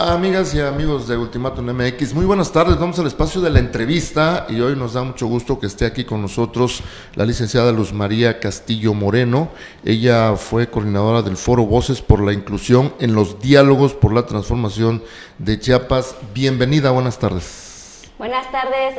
Amigas y amigos de Ultimátum MX, muy buenas tardes, vamos al espacio de la entrevista y hoy nos da mucho gusto que esté aquí con nosotros la licenciada Luz María Castillo Moreno. Ella fue coordinadora del Foro Voces por la Inclusión en los Diálogos por la Transformación de Chiapas. Bienvenida, buenas tardes. Buenas tardes,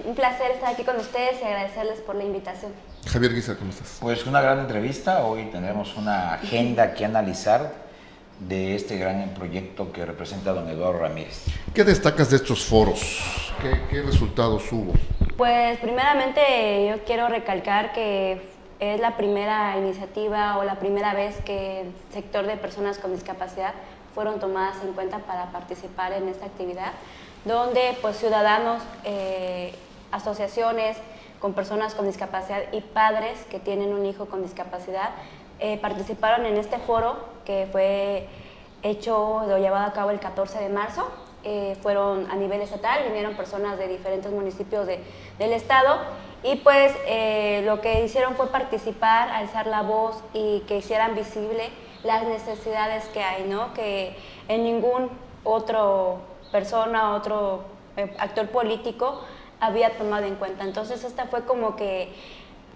un placer estar aquí con ustedes y agradecerles por la invitación. Javier Guisa, ¿cómo estás? Pues una gran entrevista, hoy tenemos una agenda que analizar de este gran proyecto que representa don Eduardo Ramírez. ¿Qué destacas de estos foros? ¿Qué resultados hubo? Pues primeramente yo quiero recalcar que es la primera iniciativa o la primera vez que el sector de personas con discapacidad fueron tomadas en cuenta para participar en esta actividad, donde pues ciudadanos, asociaciones con personas con discapacidad y padres que tienen un hijo con discapacidad participaron en este foro que fue lo llevado a cabo el 14 de marzo. Fueron a nivel estatal, vinieron personas de diferentes municipios del estado y pues lo que hicieron fue participar, alzar la voz y que hicieran visible las necesidades que hay, ¿no? Que en ningún otro persona, otro actor político había tomado en cuenta. Entonces esta fue como que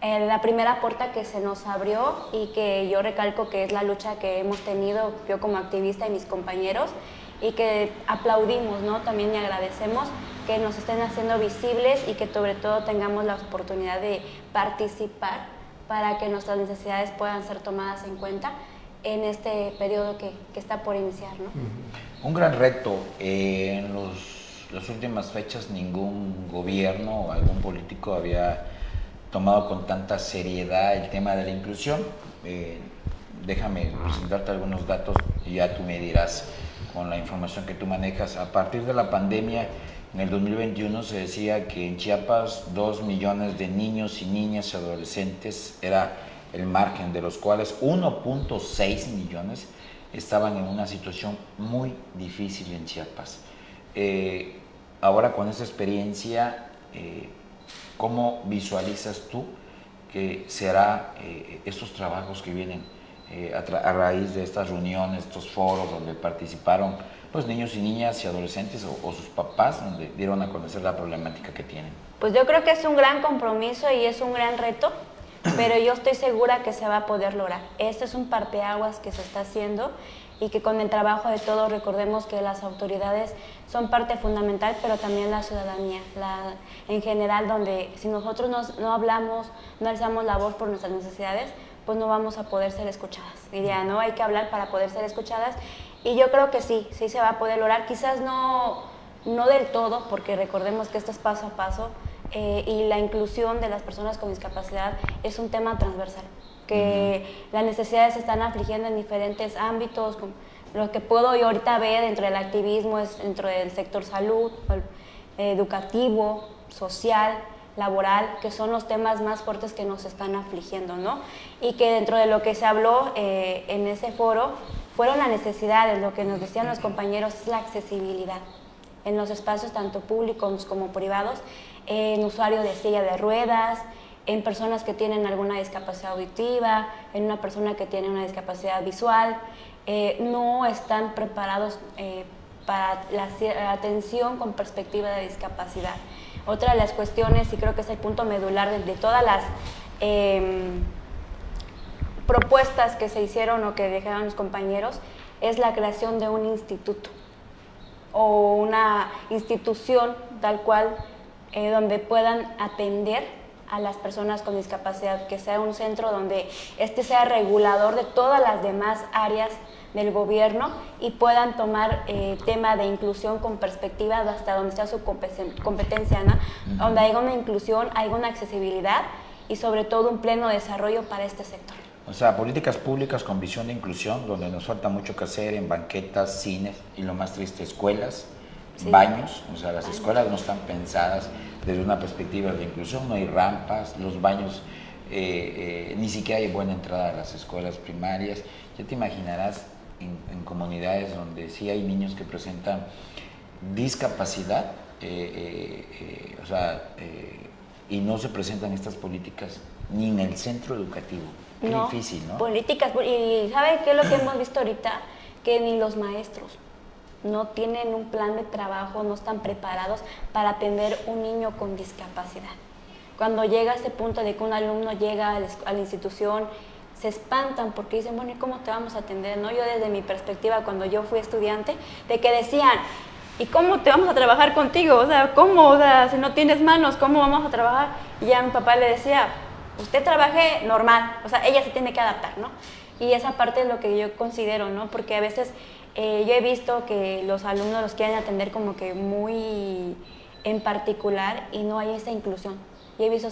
la primera puerta que se nos abrió y que yo recalco que es la lucha que hemos tenido yo como activista y mis compañeros y que aplaudimos, ¿no? También y agradecemos que nos estén haciendo visibles y que sobre todo tengamos la oportunidad de participar para que nuestras necesidades puedan ser tomadas en cuenta en este periodo que está por iniciar, ¿no? Un gran reto. En las últimas fechas ningún gobierno o algún político había tomado con tanta seriedad el tema de la inclusión. Déjame presentarte algunos datos y ya tú me dirás con la información que tú manejas. A partir de la pandemia, en el 2021 se decía que en Chiapas 2 millones de niños y niñas y adolescentes era el margen, de los cuales 1.6 millones estaban en una situación muy difícil en Chiapas. Ahora con esa experiencia, ¿cómo visualizas tú que será estos trabajos que vienen a raíz de estas reuniones, estos foros donde participaron pues, niños y niñas y adolescentes o sus papás, donde dieron a conocer la problemática que tienen? Pues yo creo que es un gran compromiso y es un gran reto, pero yo estoy segura que se va a poder lograr. Este es un parteaguas que se está haciendo y que con el trabajo de todos recordemos que las autoridades son parte fundamental, pero también la ciudadanía, en general, donde si nosotros no hablamos, no alzamos la voz por nuestras necesidades, pues no vamos a poder ser escuchadas. Diría, ¿no? Hay que hablar para poder ser escuchadas y yo creo que sí se va a poder lograr, quizás no del todo, porque recordemos que esto es paso a paso y la inclusión de las personas con discapacidad es un tema transversal, que las necesidades se están afligiendo en diferentes ámbitos. Lo que puedo yo ahorita ver dentro del activismo es dentro del sector salud, educativo, social, laboral, que son los temas más fuertes que nos están afligiendo, ¿no? Y que dentro de lo que se habló en ese foro fueron las necesidades, lo que nos decían los compañeros es la accesibilidad en los espacios tanto públicos como privados, en usuarios de silla de ruedas, en personas que tienen alguna discapacidad auditiva, en una persona que tiene una discapacidad visual, no están preparados para la atención con perspectiva de discapacidad. Otra de las cuestiones, y creo que es el punto medular de todas las propuestas que se hicieron o que dejaron los compañeros, es la creación de un instituto o una institución tal cual donde puedan atender a las personas con discapacidad, que sea un centro donde sea regulador de todas las demás áreas del gobierno y puedan tomar tema de inclusión con perspectiva hasta donde sea su competencia, ¿no? Donde haya una inclusión, haya una accesibilidad y sobre todo un pleno desarrollo para este sector. O sea, políticas públicas con visión de inclusión, donde nos falta mucho que hacer en banquetas, cines y lo más triste, escuelas, sí, baños. O sea, las escuelas no están pensadas desde una perspectiva de inclusión, no hay rampas, los baños, ni siquiera hay buena entrada a las escuelas primarias. Ya te imaginarás en comunidades donde sí hay niños que presentan discapacidad, y no se presentan estas políticas ni en el centro educativo. Qué no, difícil, ¿no? Políticas, y ¿sabe qué es lo que hemos visto ahorita? Que ni los maestros no tienen un plan de trabajo, no están preparados para atender un niño con discapacidad. Cuando llega a ese punto de que un alumno llega a la institución, se espantan porque dicen, bueno, ¿y cómo te vamos a atender? ¿No? Yo desde mi perspectiva, cuando yo fui estudiante, de que decían, ¿y cómo te vamos a trabajar contigo? O sea, ¿cómo? O sea, si no tienes manos, ¿cómo vamos a trabajar? Y ya mi papá le decía, usted trabaje normal, o sea, ella se tiene que adaptar, ¿no? Y esa parte es lo que yo considero, ¿no? Porque a veces yo he visto que los alumnos los quieren atender como que muy en particular y no hay esa inclusión. Yo he visto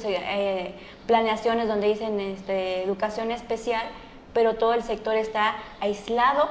planeaciones donde dicen educación especial, pero todo el sector está aislado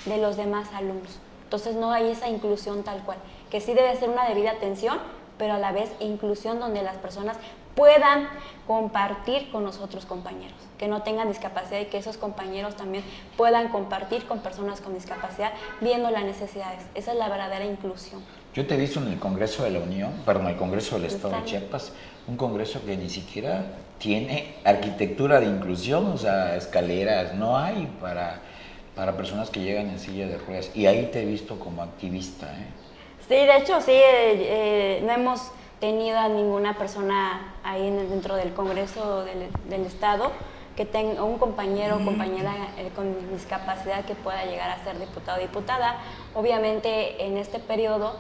de los demás alumnos. Entonces no hay esa inclusión tal cual, que sí debe ser una debida atención, pero a la vez inclusión donde las personas puedan compartir con los otros compañeros, que no tengan discapacidad y que esos compañeros también puedan compartir con personas con discapacidad viendo las necesidades. Esa es la verdadera inclusión. Yo te he visto en el Congreso de la Unión, perdón, el Congreso del Estado de Chiapas, un congreso que ni siquiera tiene arquitectura de inclusión, o sea, escaleras, no hay para personas que llegan en silla de ruedas. Y ahí te he visto como activista, ¿eh? Sí, de hecho, sí, no hemos tenido a ninguna persona ahí dentro del Congreso del Estado que tenga un compañero o compañera con discapacidad que pueda llegar a ser diputado o diputada. Obviamente, en este periodo,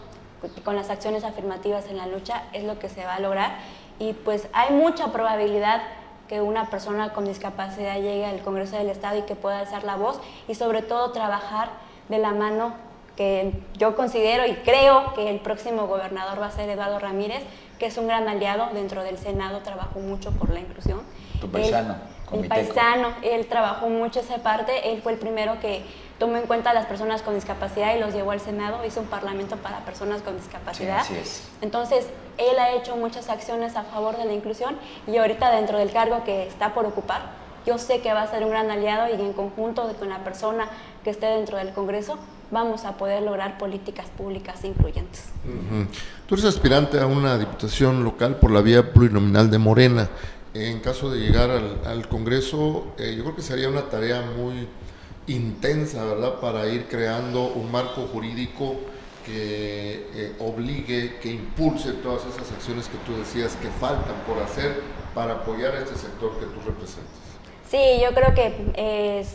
con las acciones afirmativas en la lucha, es lo que se va a lograr. Y pues hay mucha probabilidad que una persona con discapacidad llegue al Congreso del Estado y que pueda alzar la voz y sobre todo trabajar de la mano que yo considero y creo que el próximo gobernador va a ser Eduardo Ramírez, que es un gran aliado dentro del Senado, trabajó mucho por la inclusión. Tu paisano. El paisano, él trabajó mucho esa parte, él fue el primero que tomó en cuenta a las personas con discapacidad y los llevó al Senado, hizo un parlamento para personas con discapacidad. Sí, así es. Entonces, él ha hecho muchas acciones a favor de la inclusión y ahorita dentro del cargo que está por ocupar, yo sé que va a ser un gran aliado y en conjunto con la persona que esté dentro del Congreso, vamos a poder lograr políticas públicas incluyentes. Tú eres aspirante a una diputación local por la vía plurinominal de Morena. En caso de llegar al Congreso, yo creo que sería una tarea muy intensa, ¿verdad?, para ir creando un marco jurídico que obligue, que impulse todas esas acciones que tú decías que faltan por hacer para apoyar a este sector que tú representas. Sí, yo creo que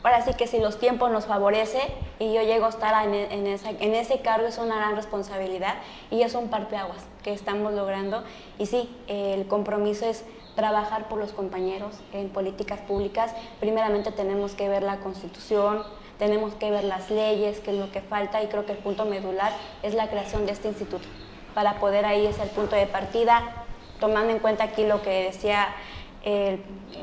ahora sí que si los tiempos nos favorece y yo llego a estar en ese cargo, es una gran responsabilidad y es un parteaguas que estamos logrando. Y sí, el compromiso es trabajar por los compañeros en políticas públicas. Primeramente tenemos que ver la Constitución, tenemos que ver las leyes, que es lo que falta, y creo que el punto medular es la creación de este instituto. Para poder ahí es el punto de partida, tomando en cuenta aquí lo que decía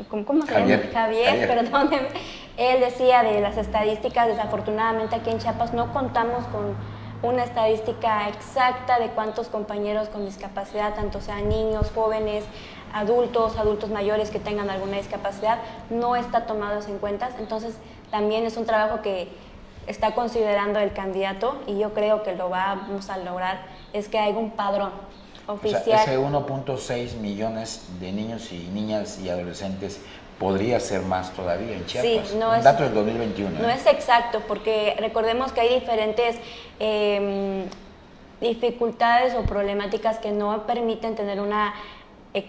¿cómo se llama? Javier, perdóneme. Él decía de las estadísticas. Desafortunadamente aquí en Chiapas no contamos con una estadística exacta de cuántos compañeros con discapacidad, tanto sean niños, jóvenes, adultos mayores que tengan alguna discapacidad, no está tomado en cuenta. Entonces también es un trabajo que está considerando el candidato y yo creo que lo vamos a lograr, es que haya un padrón oficial. O sea, ese 1.6 millones de niños y niñas y adolescentes podría ser más todavía en Chiapas. Sí, no un es, dato del 2021. No es exacto, porque recordemos que hay diferentes dificultades o problemáticas que no permiten tener una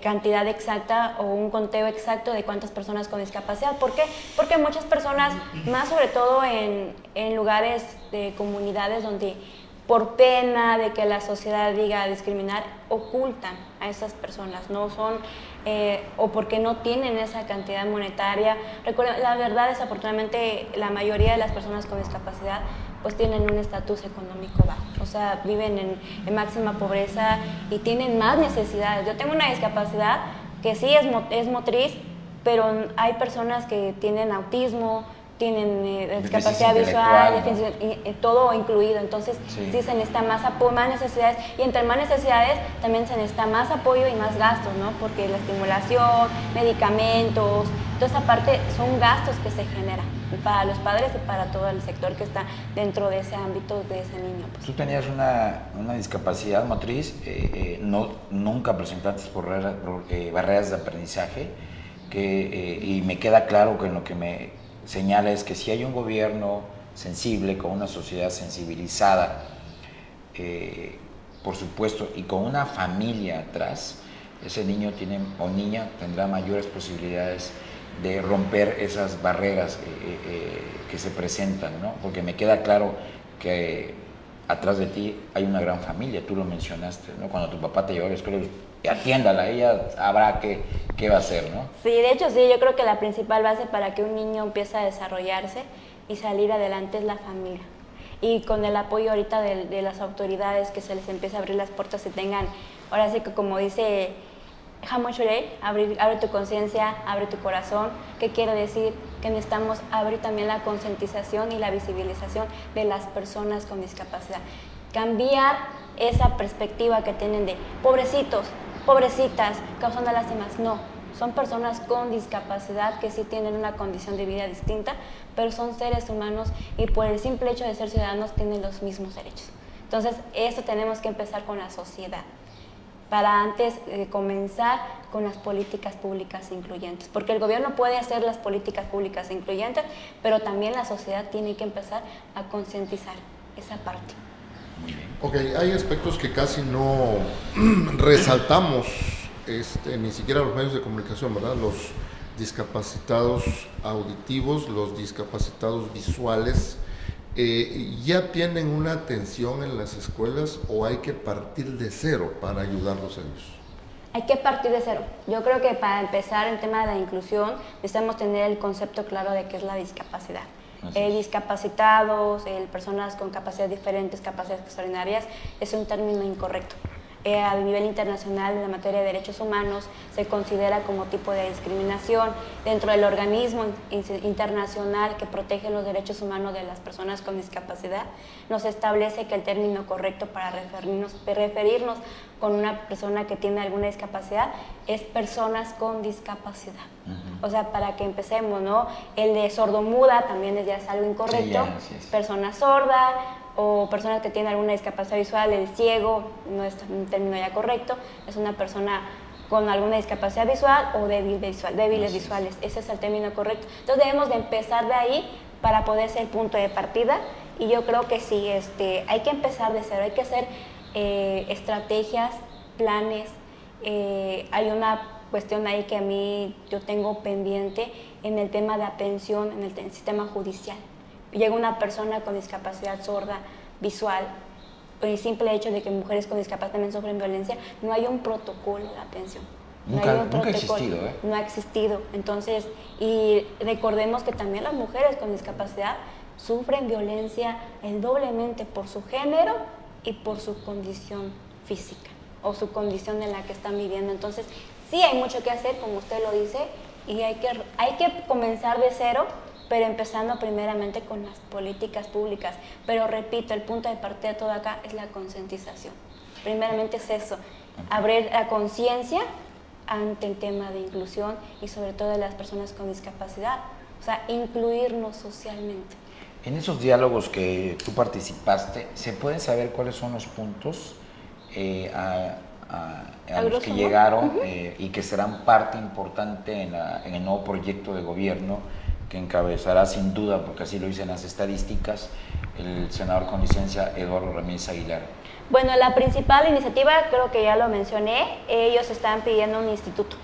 cantidad exacta o un conteo exacto de cuántas personas con discapacidad. ¿Por qué? Porque muchas personas, más sobre todo en lugares de comunidades donde por pena de que la sociedad diga discriminar, ocultan a esas personas, no son, o porque no tienen esa cantidad monetaria. Recuerden, la verdad, desafortunadamente, la mayoría de las personas con discapacidad pues tienen un estatus económico bajo, o sea, viven en máxima pobreza y tienen más necesidades. Yo tengo una discapacidad que sí es motriz, pero hay personas que tienen autismo, tienen discapacidad visual, ¿no? Todo incluido. Entonces sí se necesita más necesidades, y entre más necesidades también se necesita más apoyo y más gastos, ¿no? Porque la estimulación, medicamentos, toda esa parte son gastos que se generan para los padres y para todo el sector que está dentro de ese ámbito de ese niño. Pues. Tú tenías una discapacidad motriz, nunca presentaste por barreras de aprendizaje, y me queda claro que en lo que me señala es que si hay un gobierno sensible, con una sociedad sensibilizada, por supuesto, y con una familia atrás, ese niño o niña tendrá mayores posibilidades de romper esas barreras que se presentan, ¿no? Porque me queda claro que atrás de ti hay una gran familia, tú lo mencionaste, ¿no? Cuando tu papá te llevó a la escuela, atiéndala, ella sabrá qué va a hacer, ¿no? Sí, de hecho sí, yo creo que la principal base para que un niño empiece a desarrollarse y salir adelante es la familia. Y con el apoyo ahorita de las autoridades, que se les empiece a abrir las puertas y tengan, ahora sí que como dice Hamoshore, abre tu conciencia, abre tu corazón. ¿Qué quiere decir? Que necesitamos abrir también la concientización y la visibilización de las personas con discapacidad. Cambiar esa perspectiva que tienen de pobrecitos, pobrecitas, causando lástimas. No, son personas con discapacidad que sí tienen una condición de vida distinta, pero son seres humanos y por el simple hecho de ser ciudadanos tienen los mismos derechos. Entonces, esto tenemos que empezar con la sociedad, para antes comenzar con las políticas públicas incluyentes. Porque el gobierno puede hacer las políticas públicas incluyentes, pero también la sociedad tiene que empezar a concientizar esa parte. Ok, hay aspectos que casi no resaltamos, ni siquiera los medios de comunicación, ¿verdad? Los discapacitados auditivos, los discapacitados visuales, ¿ya tienen una atención en las escuelas o hay que partir de cero para ayudarlos a ellos? Hay que partir de cero. Yo creo que para empezar el tema de la inclusión necesitamos tener el concepto claro de qué es la discapacidad. Discapacitados, personas con capacidades diferentes, capacidades extraordinarias, es un término incorrecto. A nivel internacional, en la materia de derechos humanos, se considera como tipo de discriminación. Dentro del organismo internacional que protege los derechos humanos de las personas con discapacidad, nos establece que el término correcto para referirnos con una persona que tiene alguna discapacidad es personas con discapacidad. O sea, para que empecemos, ¿no? El de sordomuda también ya es algo incorrecto. Sí, persona sorda, o personas que tienen alguna discapacidad visual, el ciego, no es un término ya correcto, es una persona con alguna discapacidad visual o débiles visuales, ese es el término correcto. Entonces debemos de empezar de ahí para poder ser el punto de partida, y yo creo que sí, hay que empezar de cero, hay que hacer estrategias, planes. Hay una cuestión ahí que a mí yo tengo pendiente en el tema de atención en el sistema judicial. Llega una persona con discapacidad sorda, visual, por el simple hecho de que mujeres con discapacidad también sufren violencia, no hay un protocolo de atención. Nunca ha existido, ¿eh? No ha existido. Entonces, y recordemos que también las mujeres con discapacidad sufren violencia doblemente por su género y por su condición física o su condición en la que están viviendo. Entonces, sí hay mucho que hacer, como usted lo dice, y hay que comenzar de cero, pero empezando primeramente con las políticas públicas. Pero repito, el punto de partida de todo acá es la concientización. Primeramente es eso, abrir la conciencia ante el tema de inclusión y sobre todo de las personas con discapacidad, o sea, incluirnos socialmente. En esos diálogos que tú participaste, ¿se puede saber cuáles son los puntos a los que llegaron y que serán parte importante en el nuevo proyecto de gobierno que encabezará sin duda, porque así lo dicen las estadísticas, el senador con licencia Eduardo Ramírez Aguilar? Bueno, la principal iniciativa, creo que ya lo mencioné, ellos están pidiendo un instituto.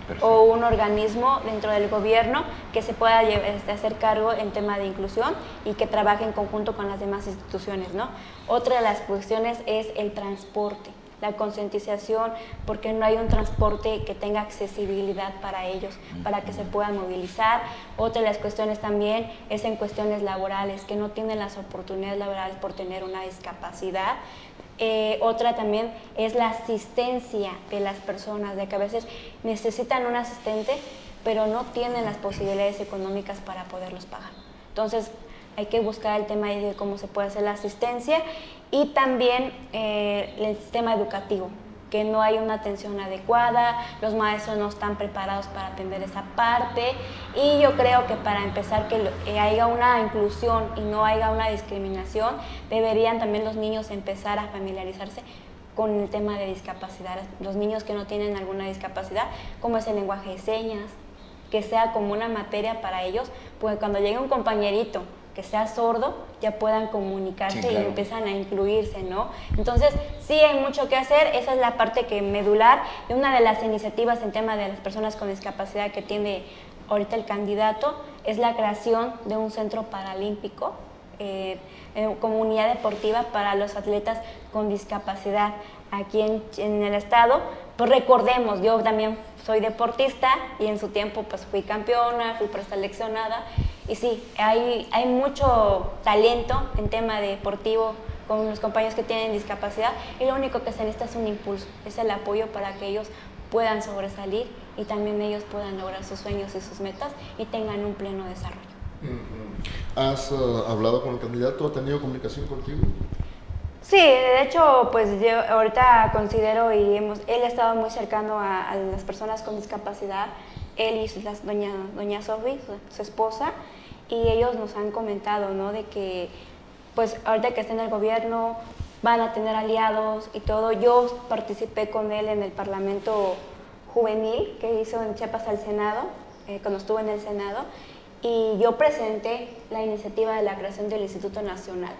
Perfecto. O un organismo dentro del gobierno que se pueda hacer cargo en tema de inclusión y que trabaje en conjunto con las demás instituciones, ¿no? Otra de las cuestiones es el transporte, la concientización, porque no hay un transporte que tenga accesibilidad para ellos, para que se puedan movilizar. Otra de las cuestiones también es en cuestiones laborales, que no tienen las oportunidades laborales por tener una discapacidad. Otra también es la asistencia de las personas, de que a veces necesitan un asistente, pero no tienen las posibilidades económicas para poderlos pagar. Entonces, hay que buscar el tema de cómo se puede hacer la asistencia y también el sistema educativo, que no hay una atención adecuada, los maestros no están preparados para atender esa parte, y yo creo que para empezar que haya una inclusión y no haya una discriminación, deberían también los niños empezar a familiarizarse con el tema de discapacidad, los niños que no tienen alguna discapacidad, como es el lenguaje de señas, que sea como una materia para ellos, porque cuando llegue un compañerito que sea sordo, ya puedan comunicarse Sí, claro. y empiezan a incluirse, ¿no? Entonces, sí hay mucho que hacer, esa es la parte que medular, y una de las iniciativas en tema de las personas con discapacidad que tiene ahorita el candidato es la creación de un centro paralímpico, como unidad deportiva para los atletas con discapacidad aquí en el estado. Pues recordemos, yo también soy deportista y en su tiempo pues fui campeona, fui preseleccionada, y sí, hay mucho talento en tema deportivo con los compañeros que tienen discapacidad, y lo único que se necesita es un impulso, es el apoyo para que ellos puedan sobresalir y también ellos puedan lograr sus sueños y sus metas y tengan un pleno desarrollo. ¿Has hablado con el candidato? ¿Ha tenido comunicación contigo? Sí, de hecho, pues yo ahorita considero él ha estado muy cercano a las personas con discapacidad, él y doña Sofi, su esposa, y ellos nos han comentado, ¿no? De que, pues ahorita que está en el gobierno, van a tener aliados y todo. Yo participé con él en el Parlamento Juvenil que hizo en Chiapas al Senado, cuando estuvo en el Senado, y yo presenté la iniciativa de la creación del Instituto Nacional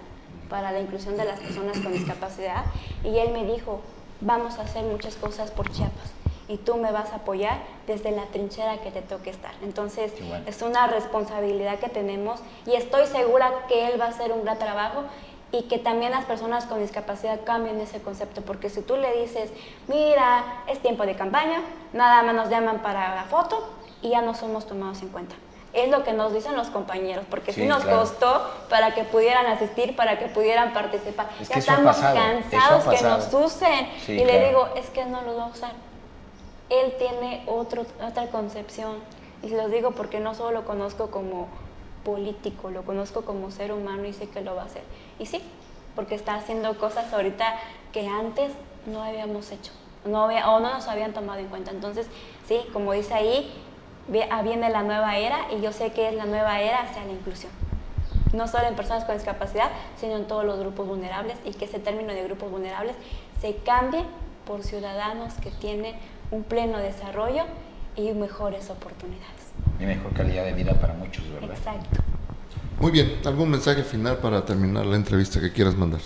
para la inclusión de las personas con discapacidad, y él me dijo, vamos a hacer muchas cosas por Chiapas y tú me vas a apoyar desde la trinchera que te toque estar. Entonces, bueno, es una responsabilidad que tenemos y estoy segura que él va a hacer un gran trabajo, y que también las personas con discapacidad cambien ese concepto, porque si tú le dices, mira, es tiempo de campaña, nada más nos llaman para la foto y ya no somos tomados en cuenta. Es lo que nos dicen los compañeros, porque sí nos claro, costó para que pudieran asistir, para que pudieran participar. Es ya que eso ha estamos pasado, cansados eso ha que nos pasado. usen. Sí, y le claro. digo, es que no lo va a usar. Él tiene otra concepción. Y se los digo porque no solo lo conozco como político, lo conozco como ser humano y sé que lo va a hacer. Y sí, porque está haciendo cosas ahorita que antes no habíamos hecho, o no nos habían tomado en cuenta. Entonces, sí, como dice ahí, viene la nueva era, y yo sé que es la nueva era hacia la inclusión. No solo en personas con discapacidad, sino en todos los grupos vulnerables, y que ese término de grupos vulnerables se cambie por ciudadanos que tienen un pleno desarrollo y mejores oportunidades. Y mejor calidad de vida para muchos, ¿verdad? Exacto. Muy bien, ¿algún mensaje final para terminar la entrevista que quieras mandar?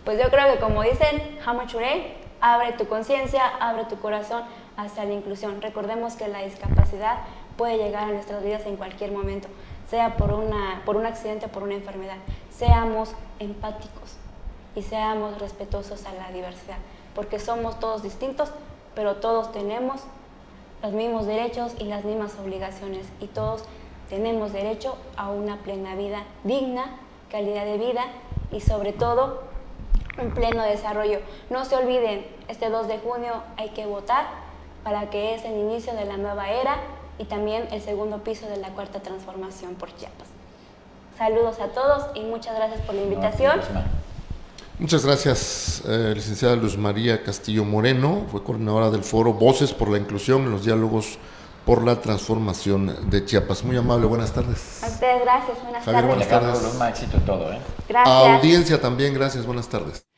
Pues yo creo que, como dicen, Hamachurey, abre tu conciencia, abre tu corazón hacia la inclusión. Recordemos que la discapacidad puede llegar a nuestras vidas en cualquier momento, sea por un accidente o por una enfermedad. Seamos empáticos y seamos respetuosos a la diversidad, porque somos todos distintos, pero todos tenemos los mismos derechos y las mismas obligaciones, y todos tenemos derecho a una plena vida digna, calidad de vida y sobre todo un pleno desarrollo. No se olviden, este 2 de junio hay que votar para que es el inicio de la nueva era y también el segundo piso de la cuarta transformación por Chiapas. Saludos a todos y muchas gracias por la invitación. Muchas gracias, licenciada Luz María Castillo Moreno, fue coordinadora del foro Voces por la Inclusión en los Diálogos por la Transformación de Chiapas. Muy amable, buenas tardes. A ustedes, gracias, buenas Javier, tardes. buenas tardes. Éxito todo, ¿eh? Gracias. Audiencia también, gracias, buenas tardes.